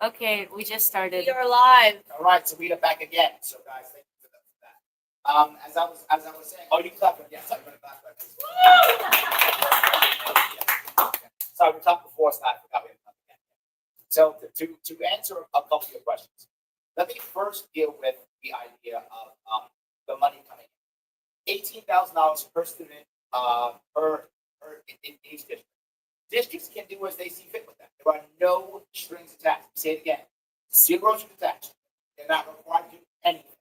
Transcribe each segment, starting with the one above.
Okay, we just started. We are live. All right, so we are back again. So guys, thank you for that. As I was saying, oh, you clapped. Yes, I'm going to clap. Sorry, we talked before, so I forgot we had to clap again. So to answer a couple of your questions, let me first deal with the idea of the money coming in. $18,000 per student in each district. Districts can do as they see fit with that. There are no strings attached. Say it again. Zero strings attached. They're not required to do anything.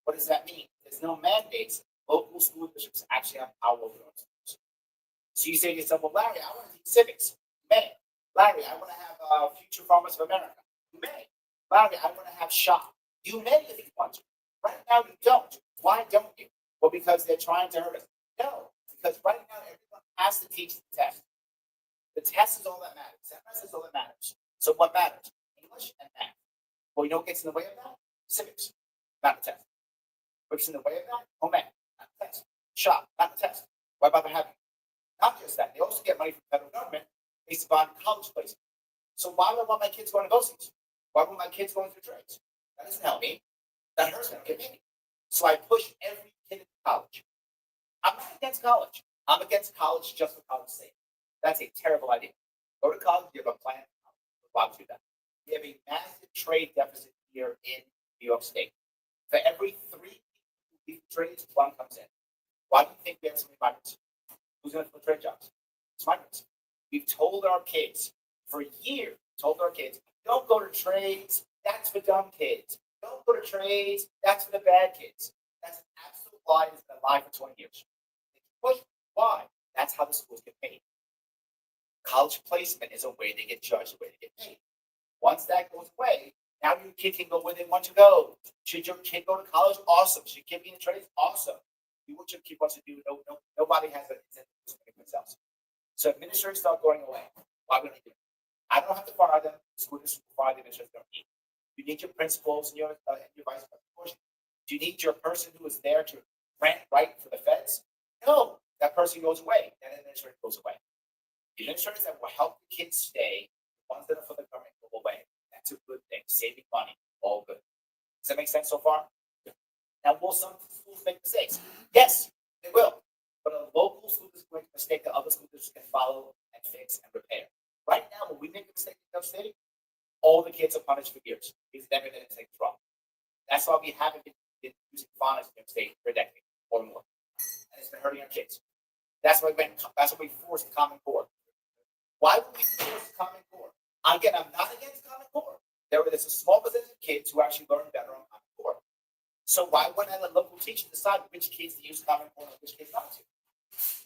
What does that mean? There's no mandates. Local school districts actually have power over those schools. So you say to yourself, well, Larry, I want to teach civics. You may. Larry, I want to have Future Farmers of America. You may. Larry, I want to have shop. You may if you want to. Right now, you don't. Why don't you? Well, because they're trying to hurt us. No, because right now, everyone has to teach the test. The test is all that matters. That is all that matters. So what matters? English and math. Well, you know what gets in the way of that? Civics, not the test. What gets in the way of that? Home ec, not the test. Shop, not the test. Why bother having? Not just that. They also get money from the federal government based upon college placement. So why would I want my kids going to BOCES? Why would my kids going through trades? That doesn't help me. That hurts them. Get me. So I push every kid into college. I'm not against college. I'm against college just for college's sake. That's a terrible idea. Go to college, you have a plan. Why would you do that? We have a massive trade deficit here in New York State. For every 3 people who leave trades, 1 comes in. Why do you think we have so many migrants? Who's going to fill trade jobs? It's migrants. We've told our kids for years, don't go to trades, that's for dumb kids. Don't go to trades, that's for the bad kids. That's an absolute lie. It's been a lie for 20 years. Why? That's how the schools get paid. College placement is a way they get judged, a way they get paid. Once that goes away, now your kid can go where they want to go. Should your kid go to college? Awesome. Should your kid be in trades? Awesome. Do what your kid wants to do. Nobody has an incentive to make themselves. So administrators start going away. Why would they do it? I don't have to fire them. The school district will fire the administrators don't need. You need your principals and your vice principals. Do you need your person who is there to write for the feds? No. That person goes away. That administrator goes away. The administrators that will help the kids stay, the ones that are for the government, go away. That's a good thing. Saving money, all good. Does that make sense so far? Now, will some schools make mistakes? Yes, they will. But a local school district makes a mistake that other school districts can follow and fix and repair. Right now, when we make a mistake in New York City, all the kids are punished for years because they never made a mistake wrong. That's why we haven't been using phonics in New York State for a decade or more. And it's been hurting our kids. That's why we forced Common Core. Why would we force Common Core? Again, I'm not against Common Core. There's a small percentage of kids who actually learn better on Common Core. So why wouldn't I let local teachers decide which kids to use Common Core and which kids not to?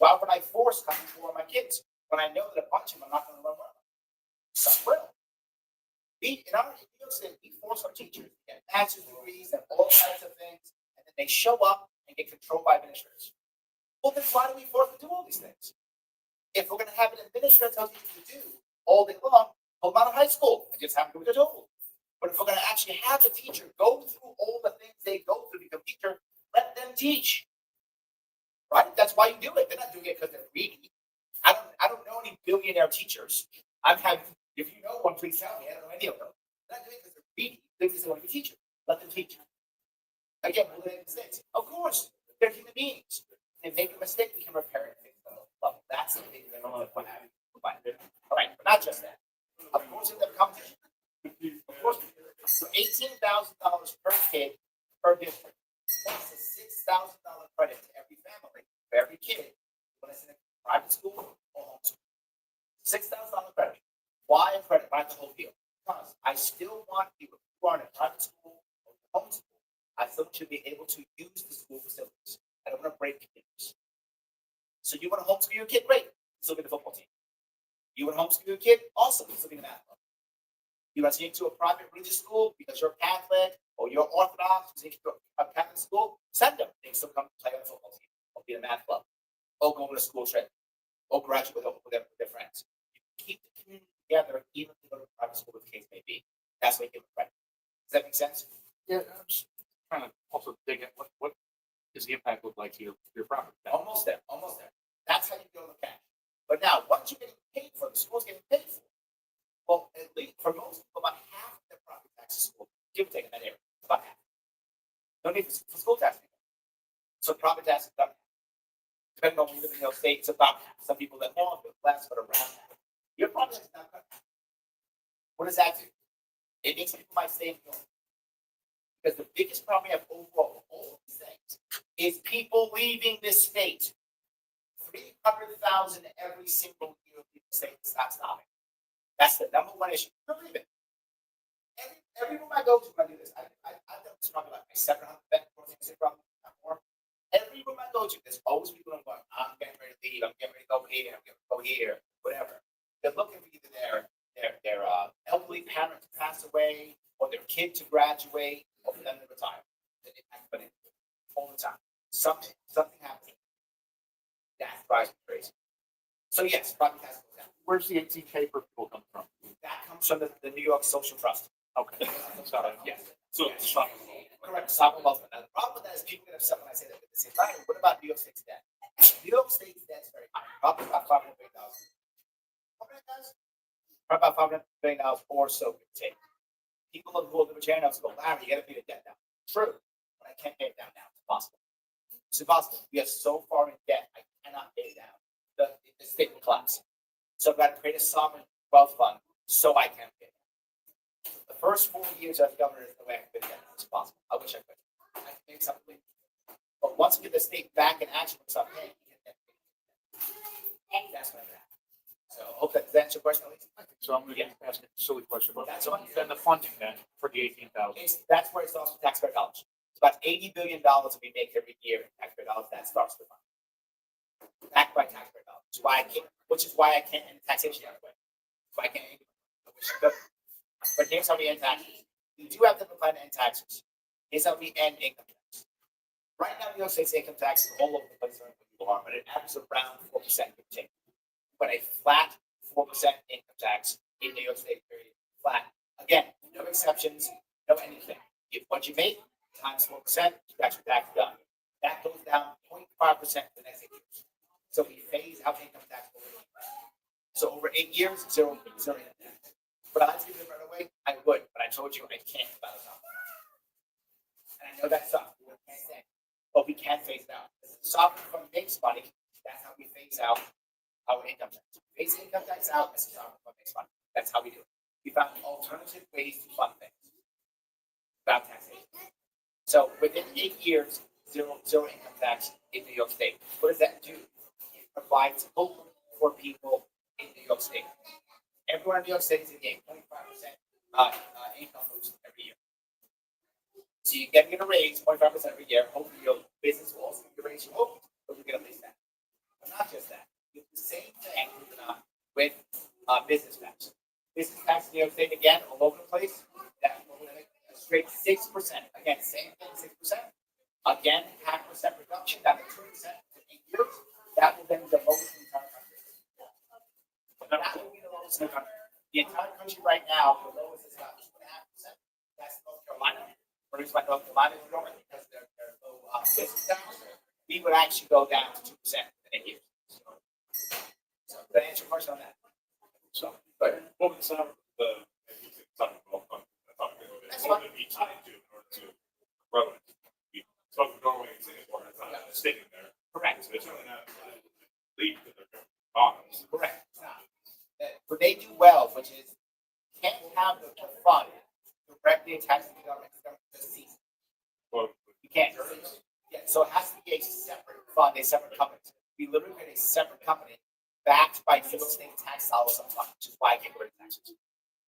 Why would I force Common Core on my kids when I know that a bunch of them are not going to learn well? Some will. In New York State, we force our teachers to get master's degrees and all types of things, and then they show up and get controlled by administrators. Well, then why do we force them to do all these things? If we're going to have an administrator tell people to do all day long, pull them out of high school and just have them do what they're told. But if we're going to actually have the teacher go through all the things they go through to become a teacher, let them teach. Right? That's why you do it. They're not doing it because they're greedy. I don't know any billionaire teachers. If you know one, please tell me. I don't know any of them. They're not doing it because they're greedy. They're because they want to be a teacher. Let them teach. Again, will they make mistakes? Of course. They're human beings. If they make a mistake, we can repair it. That's the thing that I don't know what happened. All right, but not just that. Of course, we have competition. Of course, so $18,000 per kid per district. That's a $6,000 credit to every family for every kid. When it's in a private school or homeschool, $6,000 credit. Why a credit? Why the whole deal? Because I still want people who are in a private school or homeschool. I still should be able to use the school facilities. I don't want to break computers. So you want to homeschool your kid? Great. Still be the football team. You want to homeschool your kid? Awesome. Still be the math club. You want to send to a private religious school because you're Catholic or you're Orthodox, you to a Catholic school, send them. They can still come play on the football team or be in a math club or go on a school trip or graduate with their friends. You keep the community together even if you go to private school, as the case may be. That's what you give a credit. Does that make sense? Yeah, I'm just trying to also dig at what does the impact look like to your property? Almost there. That's how you build the cash. But now, once you're getting paid for, the school's getting paid for. Well, at least for most people, about half of their money for school tax. So property tax is done. Depending on where you live in New York State, it's about half. Some people live more, but less, but around half. Your property tax is not cut. What does that do? It makes people might stay in New York. Because the biggest problem we have overall, all these things, is people leaving this state. 300,000 every single year people say it's not stopping. That's the number one issue. Believe it. Every room I go to, when I do this, I've done this probably like my 700 event, probably not more. Every room I go to, there's always people who are going, I'm getting ready to leave, I'm getting ready to go here, I'm getting ready to go here, whatever. They're looking for either their elderly parent to pass away, or their kid to graduate, or for them to retire. But all the time. Something happens. That drives me crazy. So yes, property tax goes down. Where's the 18K per people come from? That comes from the New York Social Trust. Okay. Sorry. Yes. So, Yes. Correct. Sovereign wealth fund. Now, the problem with that is people get upset when I say that. They say, Ryan, what about New York State's debt? New York State's debt is very high. Probably about $500 billion. How many guys? Probably about $500 billion or so. People who are libertarians go, Larry, you got to pay the debt down. True, but I can't pay it down now. It's impossible. It's impossible. We are so far in debt, I cannot pay it down. The state will collapse. So I've got to create a sovereign wealth fund so I can pay it down. The first 4 years as governor is the way I can pay it down. It's impossible. I wish I could. I can make something. But once we get the state back in action with something, that's going to happen. So I hope that answers your question, at least. So I'm going to ask a silly question. That's all. Then the funding then for the 18,000. That's where it starts with taxpayer dollars. It's about $80 billion that we make every year in taxpayer dollars. That starts the fund. Backed by taxpayer dollars. Which is why I can't end taxation that way. Why I can't end it. I wish I could. But here's how we end taxes. We do have to plan to end taxes. Here's how we end income tax. Right now, New York State's income tax is all over the place where people are, but it averages around 4%. But a flat 4% income tax in New York State, period. Flat. Again, no exceptions, no anything. If what you make times 4%, you got your tax done. That goes down 0.5% for the next 8 years. So we phase out income tax over 8 years. So over 8 years, zero income tax. But I'd give it right away, I would, but I told you I can't about it. And I know that's something we can't say. But we can phase it out. The sovereign fund makes money, that's how we phase out our income tax. Phase income tax out as a sovereign fund makes money. That's how we do it. We found alternative ways to fund things without taxation. So within 8 years, zero income tax in New York State. What does that do? It provides hope for people in New York State. Everyone in New York State is getting 25% income boost every year. So you're getting a raise 25% every year. Hopefully your business will also get a raise. You hope, but we're going to lease that. But not just that. You do the same thing with business tax. Business tax in New York State, again, all over the place. That's a straight 6%. Again, same thing, 6%. Again, 0.5% reduction, down to 2% in 8 years. That will then be the lowest in the entire country. That will be the lowest in the country. The entire country right now, the lowest is about 2.5%. That's North Carolina. Produced by North Carolina government because they're low business tax. We would actually go down to 2% in 8 years. So, did I answer your question on that? So, but what would some of the talking about what would be tied to in order to grow it? We spoke of Norway and Singapore, it's not a state in there. Correct. So it's really not lead to their bottoms. Correct. It's not. What they do well, which is can't have the fund directly attached to the government. The government doesn't see it. Well, You can't. Yeah, so it has to be a separate fund, a separate company. We literally create a separate company backed by New York State tax dollars up front, which is why I can't go to taxes.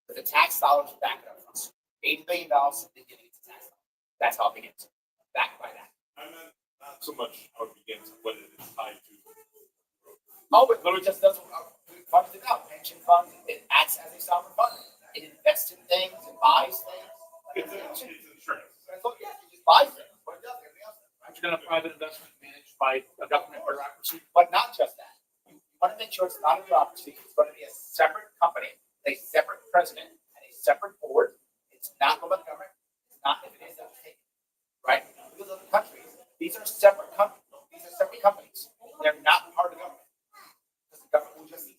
But the tax dollars back it up front. $80 billion in the beginning of the tax dollars. That's how it begins. Backed by that. I meant not so much how it begins, what it is tied to. Oh, it literally just doesn't funds it out. Pension fund, it acts as a sovereign fund. It invests in things, it buys things. It's insurance. Yeah, it just buys things. What it does, everything else. Aren't you going to private investment managed by a government bureaucracy? But not just that. You want to make sure it's not a bureaucracy. It's going to be a separate company, a separate president, and a separate board. It's not government. It's not, if it is, that's taken. Right? Because other countries, these are separate companies. These are separate companies. They're not part of the government. Because the government will just eat.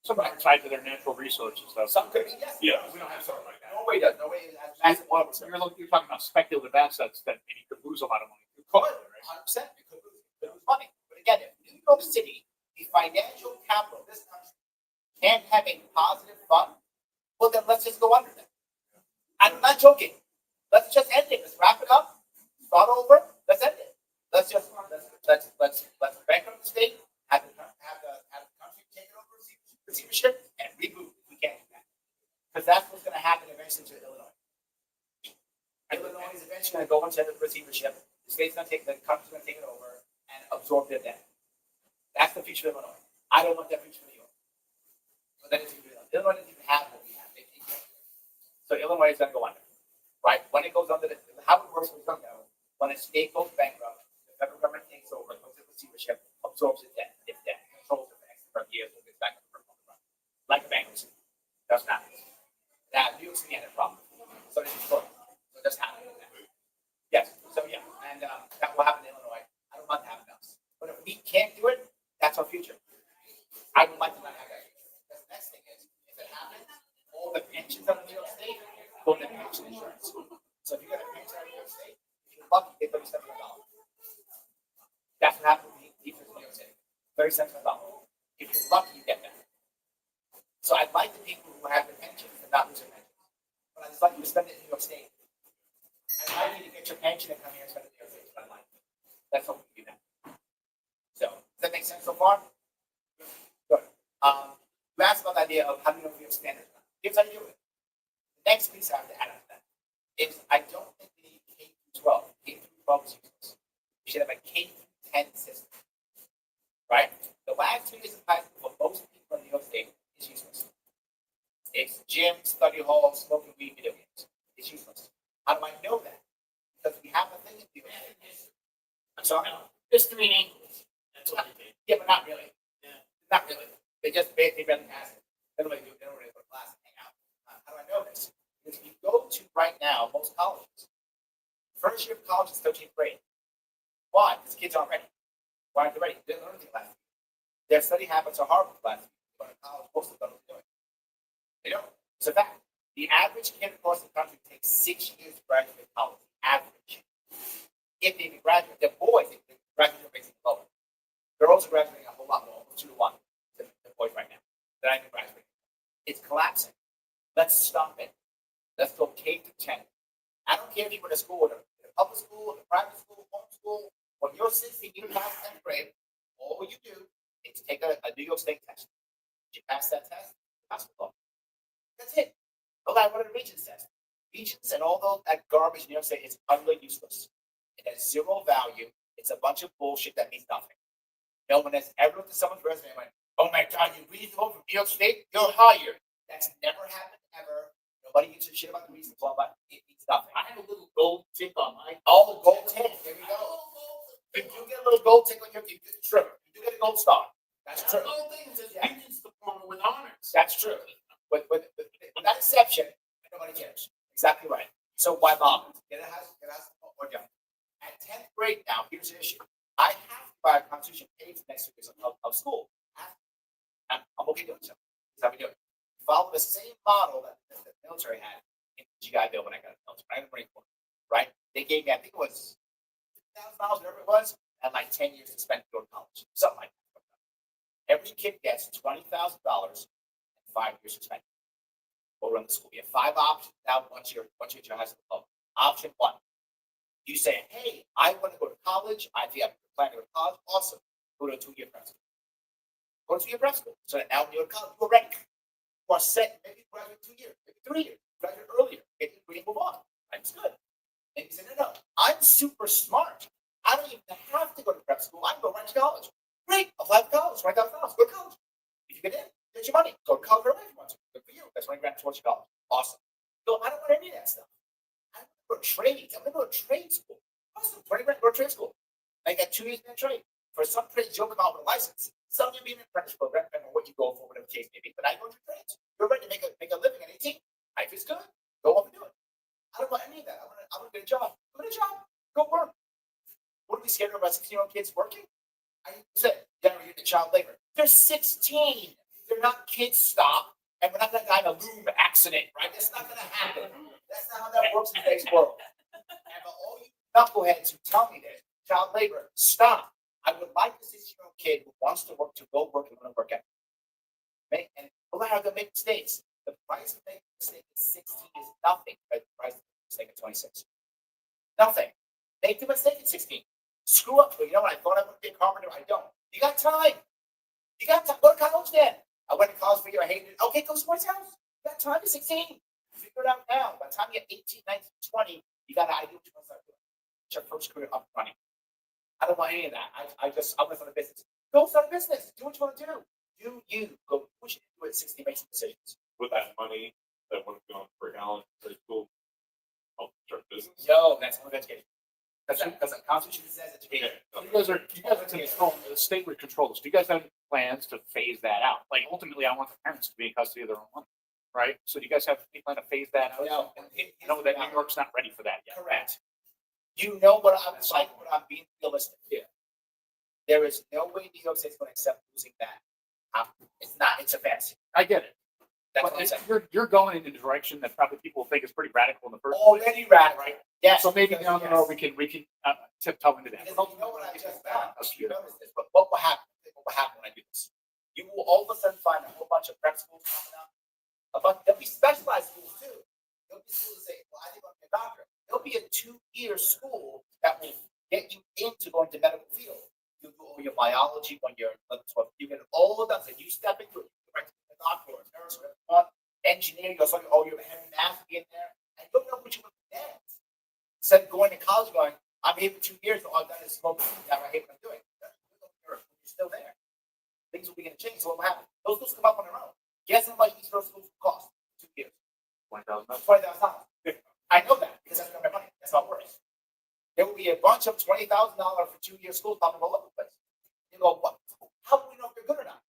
Some are tied to their natural resources, though. Some could be, yes. Yeah, we don't have something like that. Norway does. Norway has massive oil reserves. You're talking about speculative assets that maybe could lose a lot of money. Could, 100%, we could lose money. But again, if New York City, the financial capital of this country, can't have a positive fund, well then let's just go under them. I'm not joking. Let's just end it. Let's wrap it up. Start over. Let's end it. Let's bankrupt the state. Have the country take it over receivership and reboot. We can't do that because that's what's going to happen eventually to Illinois. Illinois is eventually going to go into the receivership. The state's going to take the country's going to take it over and absorb their debt. That's the future of Illinois. I don't want that future of New York. But that is Illinois doesn't even have what we have. So Illinois is going to go under. Right? When it goes under, how it works, we don't know. When a state goes bankrupt, the federal government takes over, goes into receivership, absorbs the debt. If debt controls it for X number of years, it gets back to the first one. Like a bankruptcy. That's not. Now, New York City had a problem. So did Detroit. So that's happening. Yes. So yeah, and that will happen in Illinois. I don't want to happen else. But if we can't do it, that's our future. I would like to not have that future. Because the next thing is, if it happens, all the pensions of New York State go to pension insurance. So if you got a pension out of New York State, if you're lucky, you get $37. That's what happened with the defense of New York City. $37. If you're lucky, you get that. So I'd like the people who have the pensions to not lose their pensions. But I'd just like you to spend it in New York State. I'd like you to get your pension and come here and spend it in New York State. But I'd like. That's what we do now. So does that make sense so far? Good. You asked about the idea of how do you know if we have standards. Here's how you do it. The next piece I have to add on to that is I don't think we need K through 12. K through 12 is useless. We should have a K through 10 system. Right? The last 2 years of high school for most people in New York State is useless. It's gym, study hall, smoking weed, video games. It's useless. How do I know that? Because we have a thing in New York State. I'm sorry. History and English. That's what I think. Yeah, but not really. Yeah. Not really. They just they barely pass it. They don't really do it. They don't really go to class and hang out. How do I know this? Because if you go to right now, most colleges, first year of college is 13th grade. Why? Because kids aren't ready. Why aren't they ready? They didn't learn anything last year. Their study habits are horrible last year. Going to college, most of them don't do it. They don't. It's a fact. The average kid across the country takes 6 years to graduate college. Average. If they even graduate, they're boys. They graduate rates are lower. Girls are graduating a whole lot more, 2 to 1. The boys right now. That I can graduate. It's collapsing. Let's stop it. Let's go K through 10. I don't care if you go to school, in a public school, in a private school, homeschool. When you're 16, you pass 10th grade. All you do is take a New York State test. If you pass that test, you pass the law. That's it. No matter what a Regents test. Regents and all that garbage in New York State is utterly useless. It has zero value. It's a bunch of bullshit that means nothing. No one has ever looked at someone's resume and went, oh my God, you read home from New York State? You're hired. That's never happened ever. Nobody gives a shit about the reason for but it means nothing. I have a little gold tick on my. Oh, the gold tick. There we go. You do get a little gold tick on your trip. You do get a gold star. That's true. The whole thing says Regents diploma with honors. That's true. With that exception, nobody cares. Exactly right. So why bother? Get a house or jump. At 10th grade now, here's the issue. I have to buy a constitution page next 2 years of school. I'm okay doing so. That's how we do it. Follow the same model that the military had in the GI Bill when I got in the military. I got a Marine Corps, right? They gave me, I think it was $1,000, whatever it was, and like 10 years to spend to go to college. Something like that. Every kid gets $20,000 and 5 years to spend. Go run the school. You have 5 options now once you're at your high school level. Option 1. You say, hey, I want to go to college. I think I'm planning to go to college. Awesome. Go to a 2-year prep school. Go to 2-year prep school. So that now when you're in college, you're ready. You are set. Maybe you graduate 2 years, maybe 3 years. Graduate earlier. Get your degree and move on. That's good. And you say, no, I'm super smart. I don't even have to go to prep school. I can go right to college. Great. Apply to college. $20,000. Go to college. If you get in, get your money. Go to college right away if you want to. Good for you. That's $20 grand towards your college. Awesome. So I don't want any of that stuff. I don't want to go to trades. I'm going to go to trade school. Awesome. $20 grand. Go to trade school. I got 2 years in a trade. For some trades, you'll come out with a license. Some of you be in an apprentice program, depending on what you go for, whatever the case may be. But I go to trades. You're ready to make a living at 18. Life is good. Go off and do it. I don't want any of that. I want to get a job. Go get a job. Go work. What are we scared of about 16-year-old kids working? I said, generating child labor. They're 16. They're not kids. Stop. And we're not going to die in a loom accident, right? That's not going to happen. That's not how that works in today's world. And all you knuckleheads who tell me this, child labor, stop. I would like a 16-year-old kid who wants to work to go work and want to work out. And no matter how they make mistakes, the price of making a mistake at 16 is nothing compared to the price of making a mistake at 26. Nothing. Make the mistake at 16. Screw up. Well, you know what? I thought I would be a carpenter. I don't. You got time. You got time. Go to college then. I went to college for a year. I hated it. Okay, go to someone's house. You got time at 16. Figure it out now. By the time you get 18, 19, 20, you got an idea what you want to start doing. It's your first career up and running. I don't want any of that. I want to start a business. Go start a business. Do what you want to do. Do you. Go push it into it at 16, make some decisions. With that money that would have gone for Allen, very cool. Help start business. Yo, that's one of education. Because the Constitution says education. Yeah. You guys are control, the state would control this. Do you guys have any plans to phase that out? Like ultimately, I want the parents to be in custody of their own money, right? So do you guys have any plan to phase that out? No. You know that New York's not ready for that yet. Correct. You know what I'm like, what I'm being realistic. Yeah. There is no way New York State's going to accept losing that. It's not, it's a fantasy. I get it. That's But what I'm saying. you're going in a direction that probably people think is pretty radical in the first place. Already radical. Right? Yes. So maybe because- down the yes. road we can tiptoe into that. Because you know what I've just done, you notice this, but what will happen, when I do this? You will all of a sudden find a whole bunch of prep schools coming up. There'll be specialized schools too. There'll be schools that say, well, I think I'm a doctor. There'll be a 2-year school that will get you into going to medical field. You do all your biology when you're in 12. You get all of that. So you step into it, you're right to be a doctor or a nurse or a engineer, you'll study all your heavy math in there, and you don't know what you want to do next. Instead of going to college going, I'm here for 2 years, all I've done is smoke weed, now I hate what I'm doing. You're still there. Things will begin to change. So what will happen? Those schools come up on their own. Guess how much each of those schools will cost? 2 years. $20,000. $20,000. I know that because that's my money. That's how it works. There will be a bunch of $20,000 for 2-year schools popping all over the place. You go, what? How do we know if they're good or not?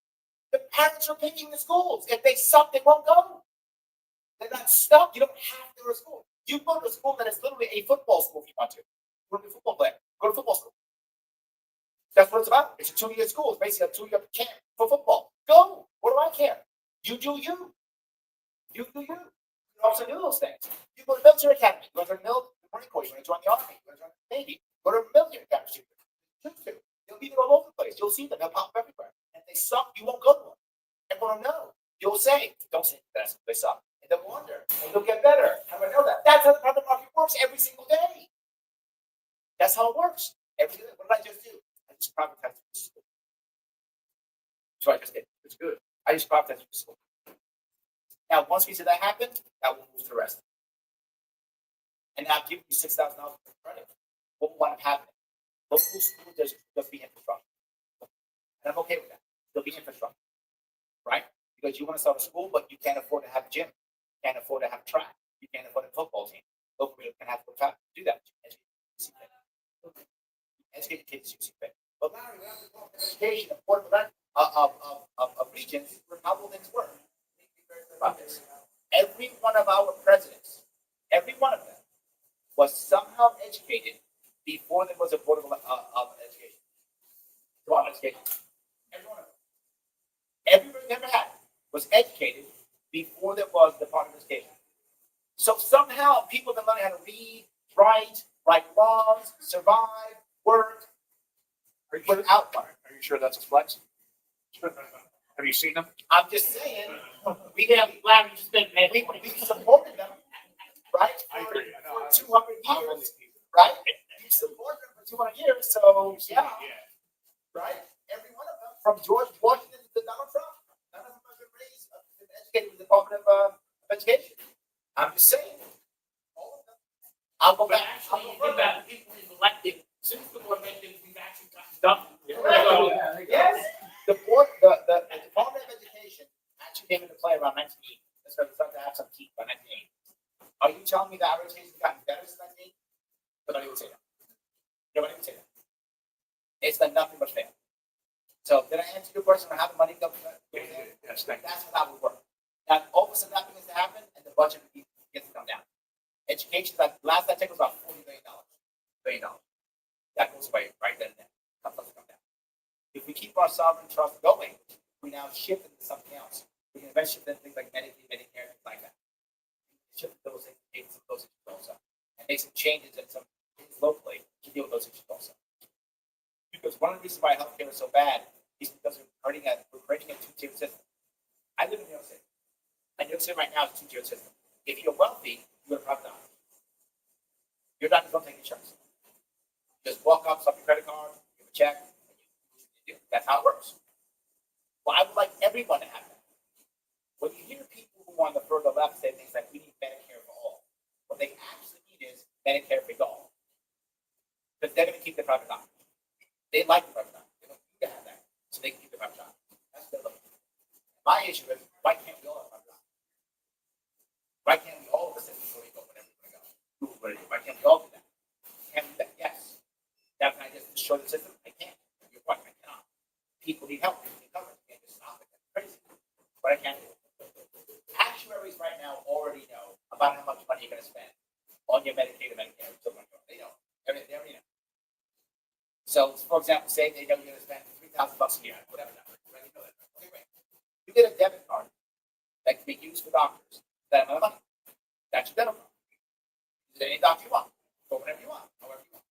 The parents are picking the schools. If they suck, they won't go. They're not stuck. You don't have to go to school. You go to a school that is literally a football school if you want to. You want to be a football player. Go to football school. That's what it's about. It's a 2-year school. It's basically a 2-year camp for football. Go. What do I care? You do you. You do you. You also do those things. You go to military academy. You go to the Marine Corps. You want to join the Army. You want to join the Navy. Go to a military academy. Choose to. They'll be there all over the place. You'll see them. They'll pop up everywhere. And if they suck, you won't go to them. Everyone will know. You'll say, don't say that they suck. And they'll wonder. And they'll get better. How do I know that? That's how the private market works every single day. That's how it works. Every day. What did I just do? I just privatized the school. So I just did. It's good. I just privatized the school. Now, once we see that happen, that will move to the rest. And now I've given you $6,000 for credit. What will wind up happening? Local school districts will just be infrastructure. And I'm okay with that. There'll be infrastructure. Right? Because you want to start a school, but you can't afford to have a gym. You can't afford to have a track. You can't afford a football team. Local people can have to do that. Educate kids using fit. But Larry, we have to talk about education of regions where how will things work. About this. Every one of our presidents, every one of them, was somehow educated before there was a board of education. Department of Education. Every one of them. Everybody we ever had was educated before there was the Department of Education. So somehow people have been learning how to read, write laws, survive, work, without one. Are you sure that's a flex? Have you seen them? I'm just saying, We have, Larry just been, we supported them, right? I agree. I know. For 200 years, right? We supported them for 200 years, so yeah, right? Every one of them, from George Washington to Donald Trump, none of them have been raised, been educated with the Department of Education. I'm just saying, all of them. I'll go but back. actually, you think about the people we've elected, since the board mentioned, we've actually gotten done. Yes, the Department of Education actually came into play around 1980. That's why we started to have some teeth by 1980. Are you telling me that our education has gotten better since 1980? Nobody would say that. Nobody would say that. It's done nothing but fail. So did I answer your question on how the money comes from? Yes, thank you. That's how that would work. Now, all of a sudden, that begins to happen, and the budget begins to come down. Education, last I checked, was about $40 billion. That goes away right then and there. Comes up to come down. If we keep our sovereign trust going, we now shift into something else. We can eventually shift into things like Medicaid, Medicare, things like that. Shift those things also, and make some changes in some locally to deal with those issues also. Because one of the reasons why healthcare is so bad is because we're creating a two-tier system. I live in New York City. And New York City right now is a two-tier system. If you're wealthy, you're a private doctor. Your doctors don't take insurance. Just walk up, stop your credit card, give a check, and you do. That's how it works. Well, I would like everyone to have that. When you hear people who on the further left say things like we need Medicare for all, what they actually need is Medicare for all. Because they're going to keep the private doctor. They like the private doctor. They don't need to have that, so they can keep the private doctor. That's what they're looking for. My issue is, why can't we all have private doctor? Why can't we all listen before we go whenever we want to go? Why can't we all do that? Can we do that? Yes. Now, can I just destroy the system? I can't. You're right, I cannot. People need help. People need coverage. I can't just stop it. That's crazy. But I can't do it. Actuaries right now already know about how much money you're going to spend on your Medicaid and Medicare. They know. They already know. So, for example, say they know you're going to spend $3,000 a year, whatever number. Right? You know that. Okay, great. You get a debit card that can be used for doctors. That amount of money. That's your debit card. Use any doctor you want. Go whenever you want. However you want.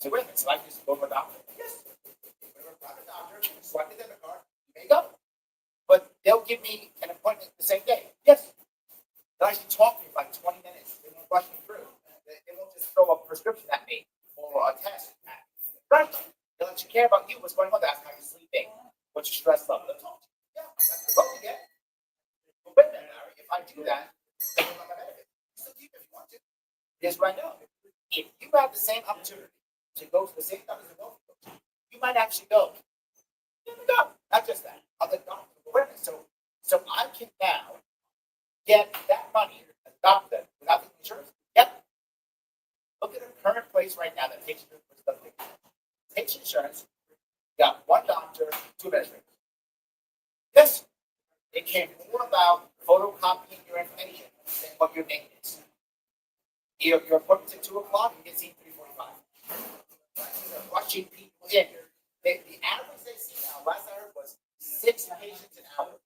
So wait a minute. So I just go to a doctor? Yes. Go to a private doctor, swipe the debit card, you may go. But they'll give me an appointment the same day. Yes. They'll actually talk to me for like 20 minutes. They won't rush me through. They won't just throw a prescription at me or a test at me. Right. They'll actually care about you, what's going on, that's how you're sleeping, what's your stress level. They'll talk to you. Yeah, that's the vote you get. But wait a minute, Larry, if I do that, then I'm not going to still keep it if you want to. Here's what I know. If you have the same opportunity to go to the same doctors that both go to, you might actually go. You never go. Not just that. Other doctors. So I can now get that money as a doctor without the insurance. Yep. Look at the current place right now that takes insurance doesn't take insurance. Takes insurance. You got one doctor, two administrators. Yes. It came more about photocopying your information than what your name is. Your appointment's at 2 o'clock, you get seen 3:45. Right? They're rushing people in. The average they see now, last I heard, was 6 patients an hour.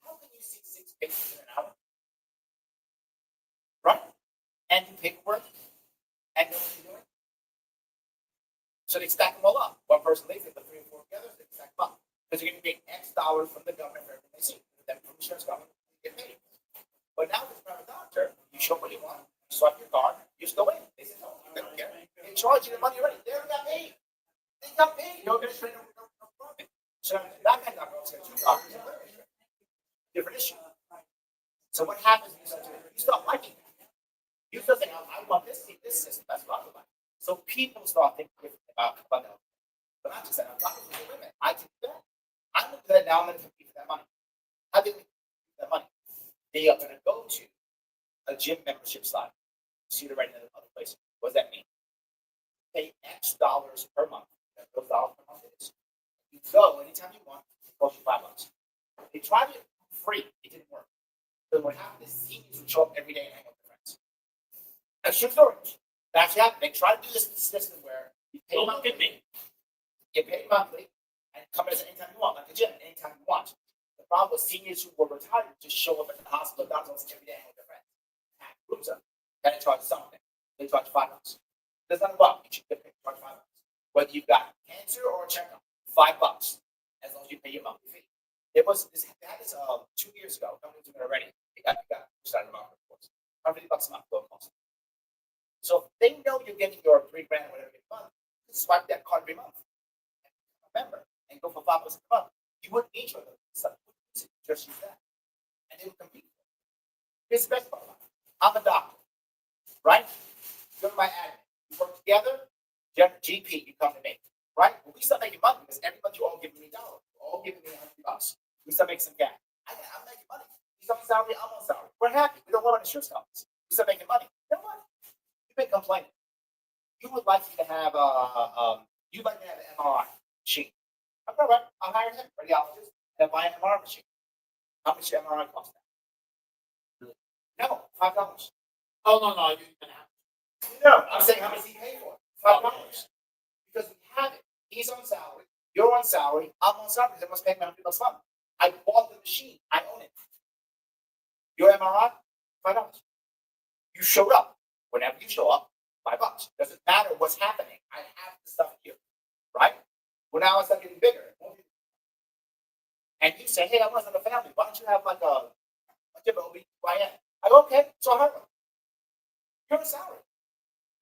How can you see 6 patients in an hour? Right? And do paperwork and know what you're doing. So they stack them all up. One person leaves, they put 3 or 4 together, so they stack them up. Because you're going to get X dollars from the government for everything they see. Then from the insurance company, you get paid. But now with a private doctor, you show what you want, you swipe your card, you just go in. They say, no, they don't care. They charge you the money already. They already got paid. They got paid. You're going to train no profit. So that kind of doctor, 2 doctors, different issue. So what happens when you start liking that? You start saying, I want this system. That's what I would like. So people start thinking differently about that. But not just that. I'm talking to women. I can do that. I'm going to do that now. I'm going to compete for that money. How do we compete for that money? They are going to go to a gym membership site. You see it right in other places. What does that mean? Pay X dollars per month. Those dollars per month is. You go anytime you want. It costs you $5. They tried it free. It didn't work. So what happened is seniors would show up every day and hang out with their friends. That's true story. That's what happened. They tried to do this system where you pay Don't monthly. look at me. You pay monthly and come in anytime you want, like a gym, anytime you want. The problem was seniors who were retired just show up at the hospital, doctors every day with their friends. Pack rooms up. Then they charge something. They charge $5. There's nothing wrong. You should charge $5. Whether you've got cancer or a checkup, $5. As long as you pay your monthly fee. They had this 2 years ago. Companies doing it already. They got started about reports. $150 a month. Cost. So if they know you're getting your $3,000 or whatever every month, swipe that card every month. Remember, and go for $5 a month. You wouldn't need your stuff. Just use that. And they would compete. Here's the best part about it. I'm a doctor, right? You're my admin. We work together. GP, you come to me, right? When we start making money, because every month you're all giving me dollars. You're all giving me $100. We start making some gap. I'm making money. He's on salary, I'm on salary. We're happy. We don't want insurance companies. We start making money. You know what? You've been complaining. You would like to have you'd like to have an MRI machine. All right, I'll hire him, radiologist, and buy an MRI machine. How much does MRI cost now? No, $5. Oh, no, you can have. No, I'm saying how much he paid for it? $5. Because we have it. He's on salary. You're on salary. I'm on salary because I must pay me $100 a month. I bought the machine. I own it. Your MRI, $5. You showed up. Whenever you show up, $5. Doesn't matter what's happening. I have the stuff here, right? Well, now it's not getting bigger. And you say, hey, I want to start a family. Why don't you have like a different OB/GYN? I go, okay, so I hire them. You're on salary.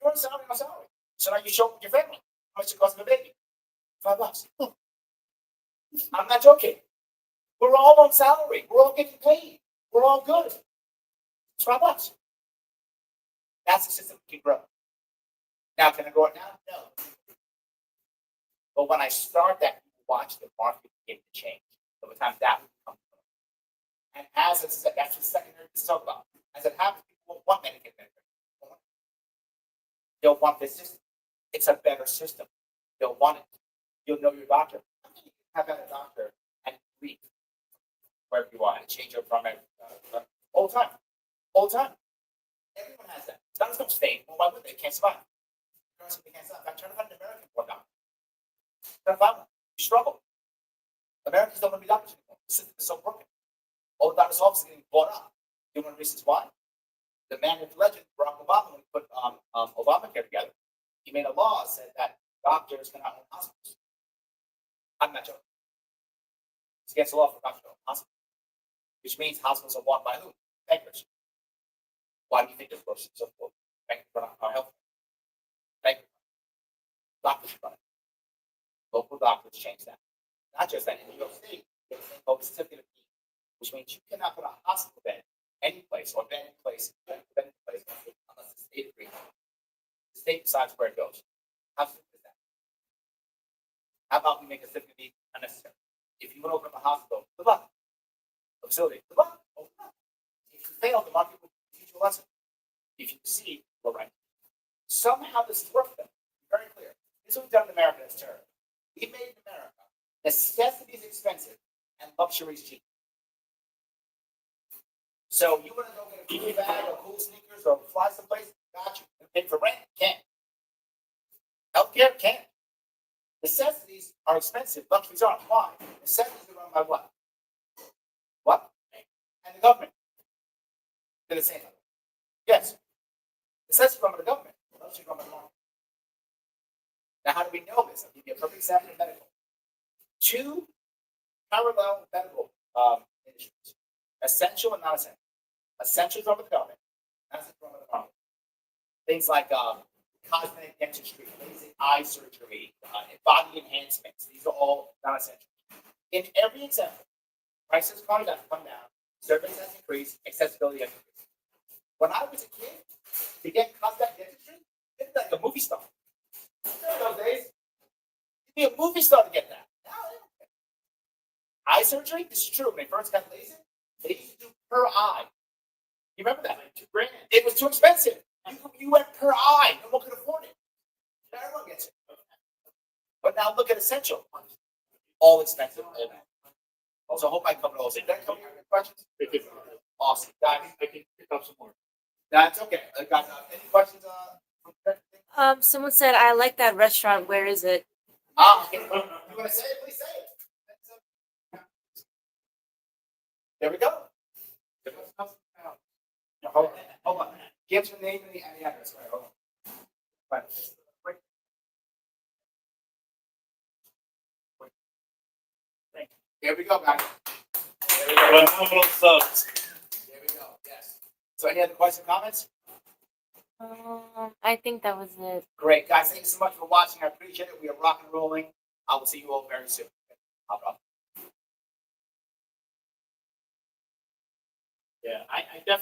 You're on salary, on salary. So now you show up with your family. How much it costs a baby? $5. I'm not joking. We're all on salary. We're all getting paid. We're all good. It's $5. That's the system we can grow. Now, can I grow it now? No. But when I start that, watch the market begin to change. Over time, that will become. And as I said, that's the secondary to talk about. As it happens, people won't want Medicaid. They'll want this system. It's a better system. They'll want it. You'll know your doctor. How can you have had a doctor and leave wherever you are and change your primary all the time? All the time. Everyone has that. Doctors don't stay. Well, why would they? They can't survive. They can't survive. I'm trying to find an American poor doctor. Trying to find one. You struggle. Americans don't want to be doctors anymore. The system is so broken. All the doctors' offices are getting bought up. You know one of the reasons why? The man with the legend, Barack Obama, when he put Obamacare together, he made a law that said that doctors cannot own hospitals. I'm not joking. It's against the law for doctors to own hospitals, which means hospitals are bought by who? Bankers. Why do you think this person is so poor? Bankers run our health care. Bankers. Doctors run it. Local doctors change that. Not just that. In New York State, there's a thing called certificate of need, which means you cannot put a hospital bed any place or bed in place, unless the state agrees. The state decides where it goes. How simple is that? How about we make a certificate of need unnecessary? If you want to open up a hospital, good luck. A facility, good luck. Open up. If you fail, the market will teach you a lesson. If you succeed, we're right. Somehow this is worth them. Very clear. This is what we've done in America that's terrible. We made in America necessity is expensive and luxury is cheap. So you want to go get a cool bag or cool sneakers or fly someplace? Got you. And pay for rent? Can't. Healthcare? Can't. Necessities are expensive. Luxuries aren't. Why? Necessities are run by what? What? And the government. Did it say that? Yes. Necessities run by the government. Luxuries run by the market. Now, how do we know this? I'll give you a perfect example of medical. Two parallel medical industries. Essential and non-essential. Essential from the government, non-essential from the market. Things like cosmetic dentistry, basic eye surgery, body enhancements. These are all non-essential. In every example, prices come down, service has increased, accessibility has increased. When I was a kid, to get cosmetic dentistry, it was like a movie star. Remember those days? You'd be a movie star to get that. Now, eye surgery, this is true. When they first got LASIK, they used to do per eye. You remember that? Like $2,000. It was too expensive. You went per eye. No one could afford it. Now everyone gets it. But now look at essential. All expensive. All so I hope I covered all of it. Did I cover your questions? Awesome. Guys, I can pick up some more. that's okay. Guys, any questions? Someone said, I like that restaurant. Where is it? Okay. You want to say it? Please say it. There we go. Hold on. Give the name and the address. Right, hold on. Right. Thank you. Here we go, guys. There we go. Phenomenal subs. There we go. Yes. So any other questions, comments? I think that was it. Great, guys. Thank you so much for watching. I appreciate it. We are rock and rolling. I will see you all very soon. Yeah, I definitely.